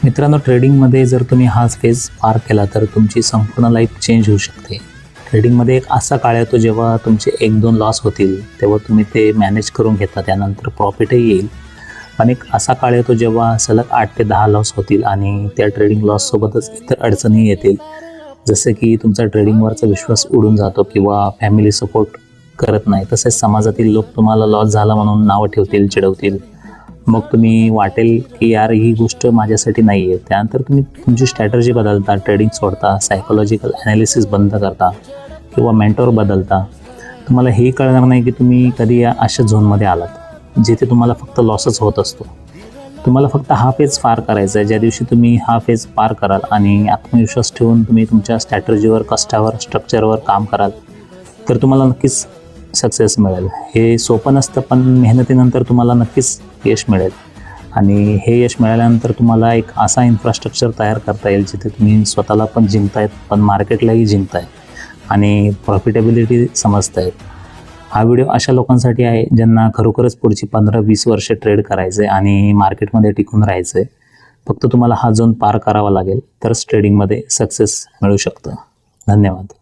मित्रांनो, ट्रेडिंगमध्ये जर तुम्ही हा फेज पार केला तर तुमची संपूर्ण लाईफ चेंज होऊ शकते. ट्रेडिंगमध्ये एक असा काळ येतो जेव्हा तुमचे 1-2 लॉस होतील, तेव्हा तुम्ही ते मॅनेज करून घेता, त्यानंतर प्रॉफिटही येईल. पण एक असा काळ येतो जेव्हा सलग 8 ते 10 लॉस होतील आणि त्या ट्रेडिंग लॉससोबतच इतर अडचणी येतील. जसे की तुमचा ट्रेडिंगवरचा विश्वास उडून जातो किंवा फॅमिली सपोर्ट करत नाही. तसेच समाजातील लोक तुम्हाला लॉस झाला म्हणून नावं ठेवतील, चिडवतील. मग तुम्ही वाटेल की यार ही गोष्ट माझ्यासाठी नाही आहे. त्यानंतर तुम्ही तुमची स्ट्रॅटर्जी बदलता, ट्रेडिंग सोडता, सायकोलॉजिकल ॲनालिसिस बंद करता किंवा मेंटॉर बदलता. तुम्हाला हेही कळणार नाही की तुम्ही कधी या अशा झोनमध्ये आलात जिथे तुम्हाला फक्त लॉसच होत असतो. तुम्हाला फक्त हा फेज पार करायचा आहे. ज्या दिवशी तुम्ही हा फेज पार कराल आणि आत्मविश्वास ठेवून तुम्ही तुमच्या स्ट्रॅटर्जीवर, कष्टावर, स्ट्रक्चरवर काम कराल तर तुम्हाला नक्कीच सक्सेस मिळेल. हे सोपं नसतं, पण मेहनतीनंतर तुम्हाला नक्कीच यश मिळेल. आणि हे यश मिळाल्यानंतर तुम्हाला एक असा इन्फ्रास्ट्रक्चर तयार करता येईल जिथे तुम्ही स्वतःला पण जिंकतायत, पण मार्केटलाही जिंकताय आणि प्रॉफिटेबिलिटी समजतायत. हा व्हिडिओ अशा लोकांसाठी आहे ज्यांना खरोखरच पुढची 15-20 वर्ष ट्रेड करायचं आहे आणि मार्केटमध्ये टिकून राहायचं आहे. फक्त तुम्हाला हा झोन पार करावा लागेल, तरच ट्रेडिंगमध्ये सक्सेस मिळू शकतं. धन्यवाद.